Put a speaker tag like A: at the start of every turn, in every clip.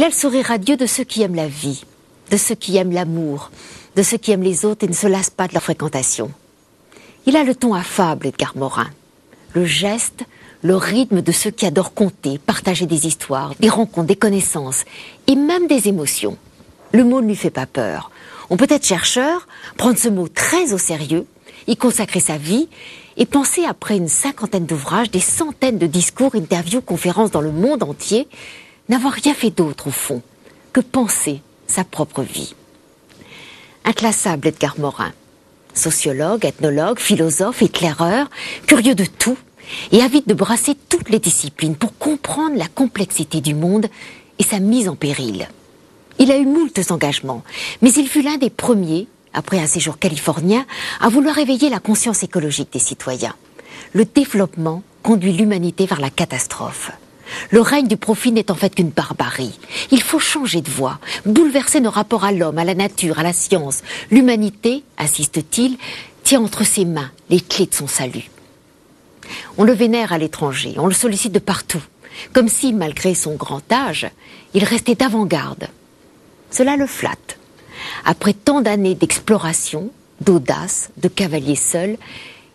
A: Il a le sourire radieux de ceux qui aiment la vie, de ceux qui aiment l'amour, de ceux qui aiment les autres et ne se lassent pas de leur fréquentation. Il a le ton affable, Edgar Morin. Le geste, le rythme de ceux qui adorent conter, partager des histoires, des rencontres, des connaissances et même des émotions. Le mot ne lui fait pas peur. On peut être chercheur, prendre ce mot très au sérieux, y consacrer sa vie et penser après une 50aine d'ouvrages, des centaines de discours, interviews, conférences dans le monde entier, n'avoir rien fait d'autre au fond que penser sa propre vie. Inclassable Edgar Morin, sociologue, ethnologue, philosophe, éclaireur, curieux de tout et avide de brasser toutes les disciplines pour comprendre la complexité du monde et sa mise en péril. Il a eu moultes engagements, mais il fut l'un des premiers, après un séjour californien, à vouloir éveiller la conscience écologique des citoyens. Le développement conduit l'humanité vers la catastrophe. Le règne du profit n'est en fait qu'une barbarie. Il faut changer de voie, bouleverser nos rapports à l'homme, à la nature, à la science. L'humanité, insiste-t-il, tient entre ses mains les clés de son salut. On le vénère à l'étranger, on le sollicite de partout, comme si, malgré son grand âge, il restait d'avant-garde. Cela le flatte. Après tant d'années d'exploration, d'audace, de cavalier seul,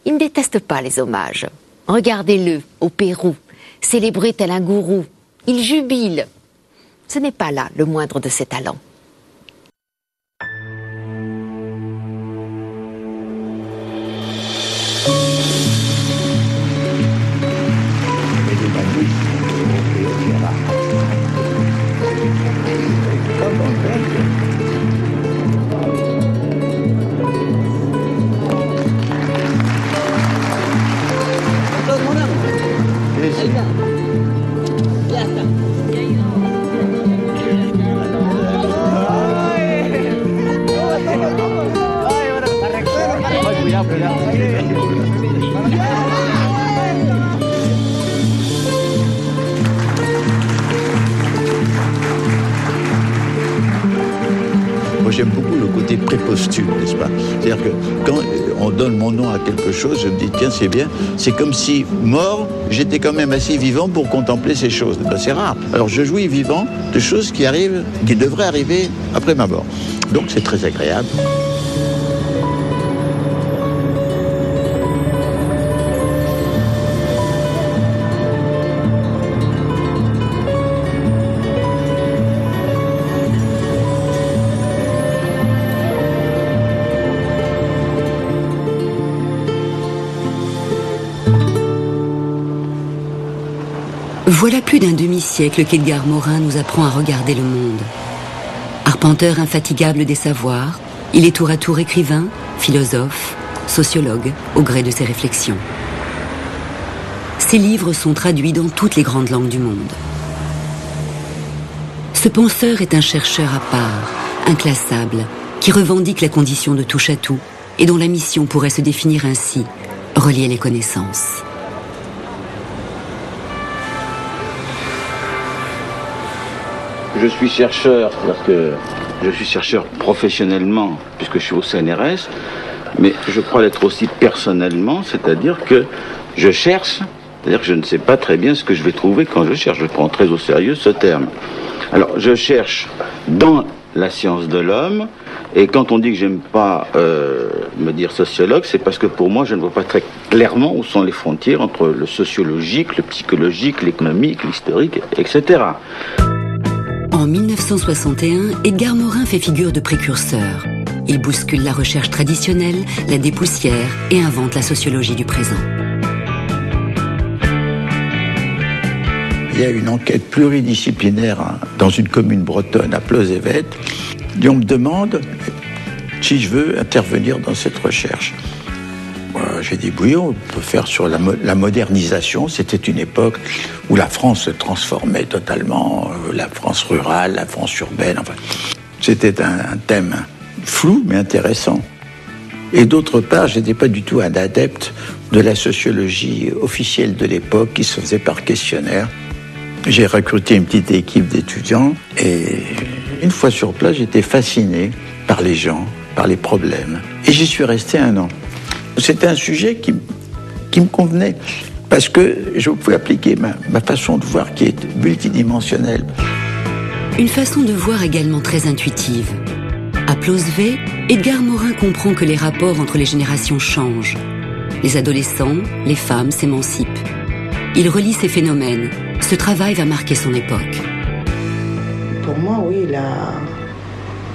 A: il ne déteste pas les hommages. Regardez-le, au Pérou, célébré tel un gourou. Il jubile. Ce n'est pas là le moindre de ses talents.
B: Moi, j'aime beaucoup le côté préposthume, n'est-ce pas? C'est-à-dire que quand on donne mon nom à quelque chose, je me dis, tiens, c'est bien. C'est comme si, mort, j'étais quand même assez vivant pour contempler ces choses. Ben, c'est rare. Alors, je jouis vivant de choses qui arrivent, qui devraient arriver après ma mort. Donc, c'est très agréable.
C: Voilà plus d'un demi-siècle qu'Edgar Morin nous apprend à regarder le monde. Arpenteur infatigable des savoirs, il est tour à tour écrivain, philosophe, sociologue, au gré de ses réflexions. Ses livres sont traduits dans toutes les grandes langues du monde. Ce penseur est un chercheur à part, inclassable, qui revendique la condition de touche-à-tout et dont la mission pourrait se définir ainsi, relier les connaissances.
D: Je suis chercheur, c'est-à-dire que je suis chercheur professionnellement, puisque je suis au CNRS, mais je crois l'être aussi personnellement, c'est-à-dire que je cherche, c'est-à-dire que je ne sais pas très bien ce que je vais trouver quand je cherche. Je prends très au sérieux ce terme. Alors, je cherche dans la science de l'homme, et quand on dit que j'aime pas me dire sociologue, c'est parce que pour moi, je ne vois pas très clairement où sont les frontières entre le sociologique, le psychologique, l'économique, l'historique, etc.
C: En 1961, Edgar Morin fait figure de précurseur. Il bouscule la recherche traditionnelle, la dépoussière et invente la sociologie du présent.
B: Il y a une enquête pluridisciplinaire dans une commune bretonne à Plozévet. Et on me demande si je veux intervenir dans cette recherche. J'ai dit oui, on peut faire sur la modernisation. C'était une époque où la France se transformait totalement, la France rurale, la France urbaine. Enfin, c'était un thème flou mais intéressant. Et d'autre part, je n'étais pas du tout un adepte de la sociologie officielle de l'époque qui se faisait par questionnaire. J'ai recruté une petite équipe d'étudiants et une fois sur place, j'étais fasciné par les gens, par les problèmes. Et j'y suis resté 1 an. C'était un sujet qui me convenait parce que je pouvais appliquer ma façon de voir qui est multidimensionnelle.
C: Une façon de voir également très intuitive. À Plosvet, Edgar Morin comprend que les rapports entre les générations changent. Les adolescents, les femmes s'émancipent. Il relie ces phénomènes. Ce travail va marquer son époque.
E: Pour moi, oui,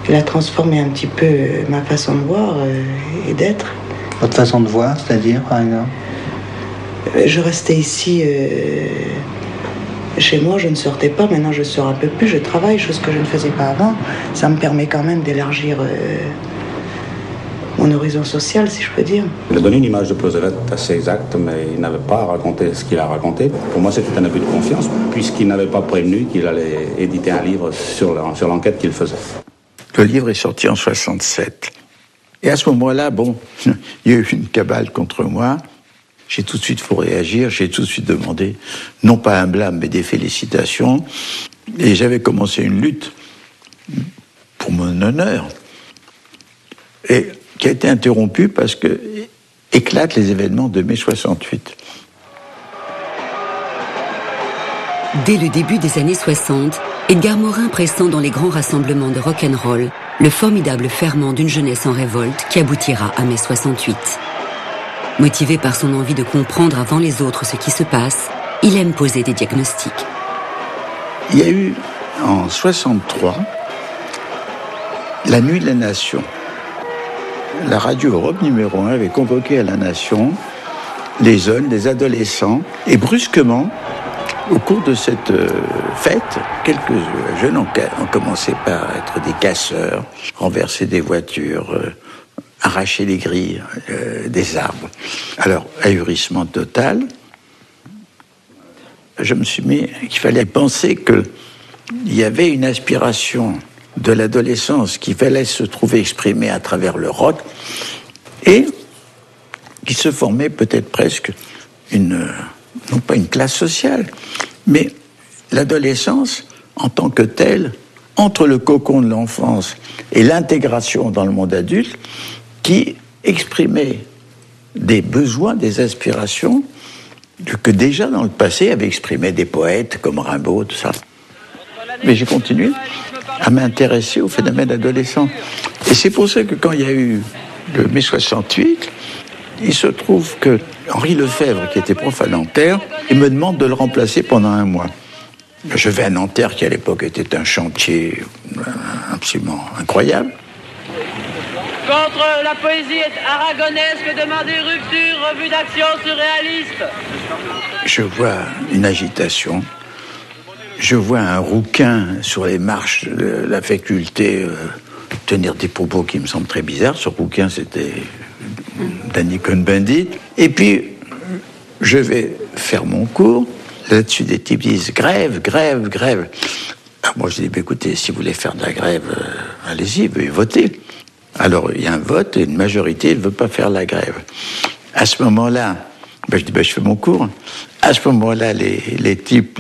E: il a transformé un petit peu ma façon de voir et d'être.
F: Votre façon de voir, c'est-à-dire, par exemple ?
E: Je restais ici, chez moi, je ne sortais pas. Maintenant, je sors un peu plus, je travaille, chose que je ne faisais pas avant. Ça me permet quand même d'élargir mon horizon social, si je peux dire.
G: Il a donné une image de Plosvet assez exacte, mais il n'avait pas raconté ce qu'il a raconté. Pour moi, c'était un abus de confiance, puisqu'il n'avait pas prévenu qu'il allait éditer un livre sur l'enquête qu'il faisait.
B: Le livre est sorti en 67. Et à ce moment-là, il y a eu une cabale contre moi. J'ai tout de suite faut réagir, j'ai tout de suite demandé, non pas un blâme, mais des félicitations. Et j'avais commencé une lutte pour mon honneur, et qui a été interrompue parce que éclatent les événements de mai 68.
C: Dès le début des années 60, Edgar Morin pressent dans les grands rassemblements de rock'n'roll le formidable ferment d'une jeunesse en révolte qui aboutira à mai 68. Motivé par son envie de comprendre avant les autres ce qui se passe, il aime poser des diagnostics.
B: Il y a eu, en 63, la Nuit de la Nation. La radio Europe numéro 1 avait convoqué à la Nation les jeunes, les adolescents, et brusquement, au cours de cette fête, quelques jeunes ont commencé par être des casseurs, renverser des voitures, arracher les grilles des arbres. Alors, ahurissement total. Je me suis mis qu'il fallait penser qu'il y avait une aspiration de l'adolescence qui fallait se trouver exprimée à travers le rock et qui se formait peut-être presque non pas une classe sociale, mais l'adolescence en tant que telle, entre le cocon de l'enfance et l'intégration dans le monde adulte, qui exprimait des besoins, des aspirations que déjà dans le passé avaient exprimé des poètes comme Rimbaud, tout ça. Mais j'ai continué à m'intéresser au phénomène adolescent. Et c'est pour ça que quand il y a eu le mai 68, il se trouve que Henri Lefebvre, qui était prof à Nanterre, il me demande de le remplacer pendant un mois. Je vais à Nanterre, qui à l'époque était un chantier absolument incroyable.
H: Contre la poésie aragonesque, demandez rupture, revue d'action surréaliste.
B: Je vois une agitation. Je vois un rouquin sur les marches de la faculté tenir des propos qui me semblent très bizarres. Ce rouquin, c'était Danny Cohn-Bendit. Et puis, je vais faire mon cours. Là-dessus, des types disent grève, grève, grève. Alors moi, je dis, écoutez, si vous voulez faire de la grève, allez-y, veuillez voter. Alors, il y a un vote et une majorité ne veut pas faire la grève. À ce moment-là, je dis, je fais mon cours. À ce moment-là, les types,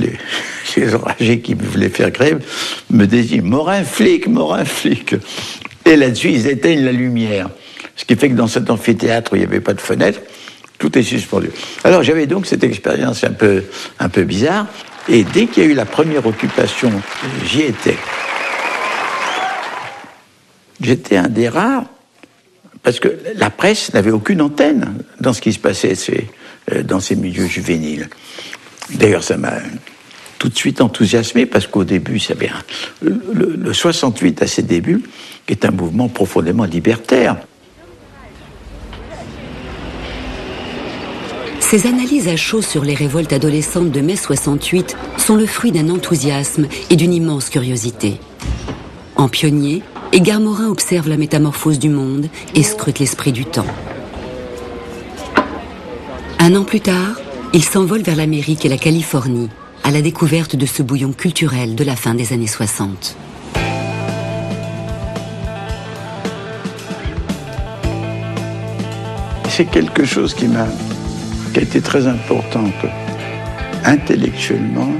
B: les enragés qui voulaient faire grève, me désignent Morin flic, Morin flic. Et là-dessus, ils éteignent la lumière. Ce qui fait que dans cet amphithéâtre où il n'y avait pas de fenêtre, tout est suspendu. Alors, j'avais donc cette expérience un peu bizarre. Et dès qu'il y a eu la première occupation, j'y étais. J'étais un des rares, parce que la presse n'avait aucune antenne dans ce qui se passait dans ces milieux juvéniles. D'ailleurs, ça m'a tout de suite enthousiasmé, parce qu'au début, ça avait le 68 à ses débuts, qui est un mouvement profondément libertaire.
C: Ces analyses à chaud sur les révoltes adolescentes de mai 68 sont le fruit d'un enthousiasme et d'une immense curiosité. En pionnier, Edgar Morin observe la métamorphose du monde et scrute l'esprit du temps. Un an plus tard, il s'envole vers l'Amérique et la Californie, à la découverte de ce bouillon culturel de la fin des années 60.
B: C'est quelque chose qui a été très important, intellectuellement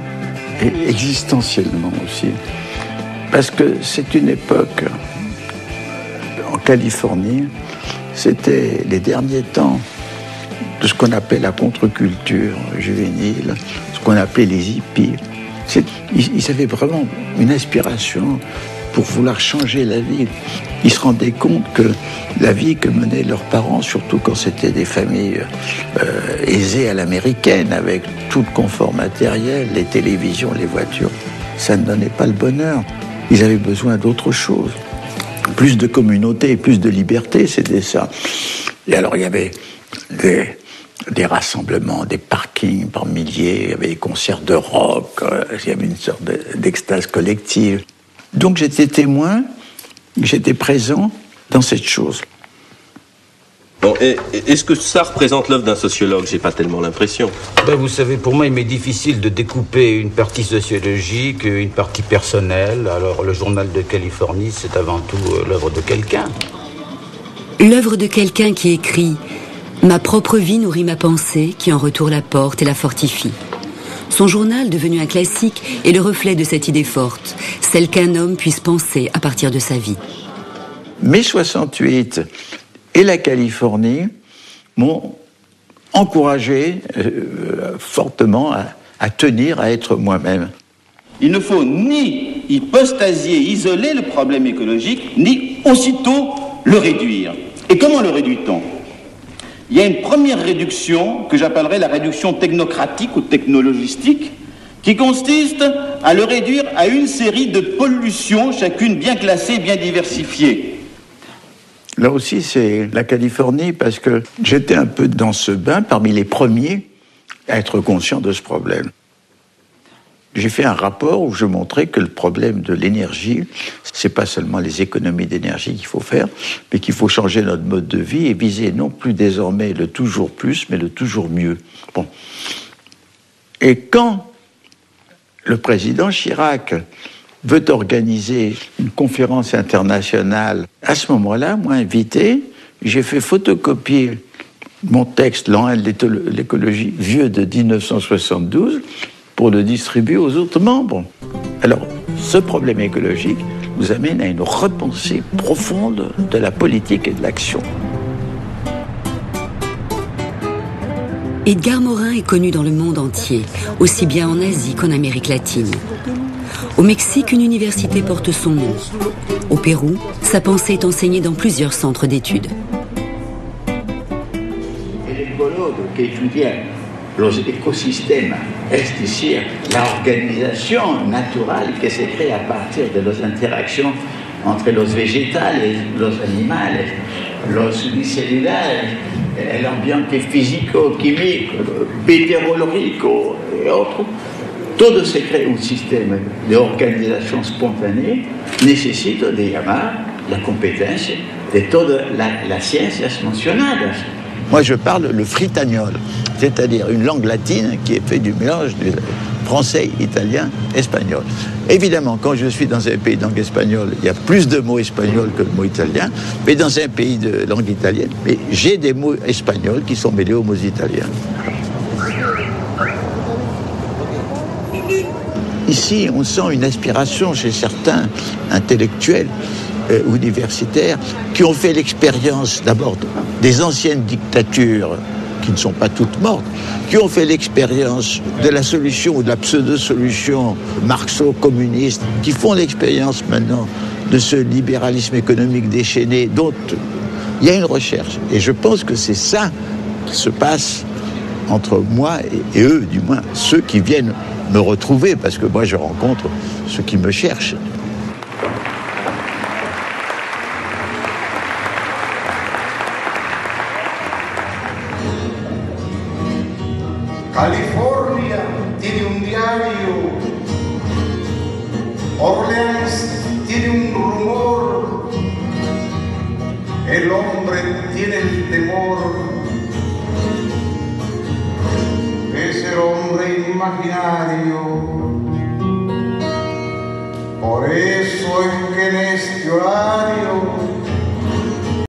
B: et existentiellement aussi. Parce que c'est une époque, en Californie, c'était les derniers temps de ce qu'on appelle la contre-culture juvénile, ce qu'on appelait les hippies. Ils avaient vraiment une inspiration pour vouloir changer la vie. Ils se rendaient compte que la vie que menaient leurs parents, surtout quand c'était des familles aisées à l'américaine, avec tout le confort matériel, les télévisions, les voitures, ça ne donnait pas le bonheur. Ils avaient besoin d'autre chose. Plus de communauté, plus de liberté, c'était ça. Et alors, il y avait des rassemblements, des parkings par milliers, il y avait des concerts de rock, il y avait une sorte d'extase collective. Donc j'étais témoin, j'étais présent dans cette chose.
I: Bon, est-ce que ça représente l'œuvre d'un sociologue? J'ai pas tellement l'impression.
G: Ben, vous savez, pour moi, il m'est difficile de découper une partie sociologique, une partie personnelle. Alors, le Journal de Californie, c'est avant tout l'œuvre de quelqu'un.
C: L'œuvre de quelqu'un qui écrit « Ma propre vie nourrit ma pensée, qui en retour la porte et la fortifie ». Son journal, devenu un classique, est le reflet de cette idée forte, celle qu'un homme puisse penser à partir de sa vie.
B: Mai 68 et la Californie m'ont encouragé fortement à tenir à être moi-même.
D: Il ne faut ni hypostasier, isoler le problème écologique, ni aussitôt le réduire. Et comment le réduit-on? Il y a une première réduction que j'appellerais la réduction technocratique ou technologistique, qui consiste à le réduire à une série de pollutions, chacune bien classée, bien diversifiée.
B: Là aussi, c'est la Californie, parce que j'étais un peu dans ce bain, parmi les premiers à être conscient de ce problème. J'ai fait un rapport où je montrais que le problème de l'énergie, c'est pas seulement les économies d'énergie qu'il faut faire, mais qu'il faut changer notre mode de vie et viser non plus désormais le toujours plus, mais le toujours mieux. Bon. Et quand le président Chirac veut organiser une conférence internationale, à ce moment-là, moi invité, j'ai fait photocopier mon texte, l'an 1 de l'écologie, vieux de 1972, pour le distribuer aux autres membres. Alors, ce problème écologique nous amène à une repensée profonde de la politique et de l'action.
C: Edgar Morin est connu dans le monde entier, aussi bien en Asie qu'en Amérique latine. Au Mexique, une université porte son nom. Au Pérou, sa pensée est enseignée dans plusieurs centres d'études.
B: El ecólogo que estudia los ecosistemas, es decir, la organización natural que se crea a partir de las interacciones entre los vegetales, los animales, los unicelulares, el ambiente físico, químico, meteorológico et autres. Todo se crea un sistema de organización espontánea, necesita de llamar la competencia de todas las ciencias mencionadas. Moi, je parle le fritagnol, c'est-à-dire une langue latine qui est faite du mélange du français, italien, espagnol. Évidemment, quand je suis dans un pays de langue espagnole, il y a plus de mots espagnols que de mots italiens, mais dans un pays de langue italienne, j'ai des mots espagnols qui sont mêlés aux mots italiens. Ici, on sent une aspiration chez certains intellectuels universitaires qui ont fait l'expérience d'abord des anciennes dictatures qui ne sont pas toutes mortes, qui ont fait l'expérience de la solution ou de la pseudo-solution marxo-communiste, qui font l'expérience maintenant de ce libéralisme économique déchaîné dont il y a une recherche. Et je pense que c'est ça qui se passe entre moi et eux, du moins ceux qui viennent me retrouver, parce que moi je rencontre ceux qui me cherchent.
J: California tiene un diario, Orleans tiene un rumor, el hombre tiene el temor de ser hombre imaginario. Por eso es que en este horario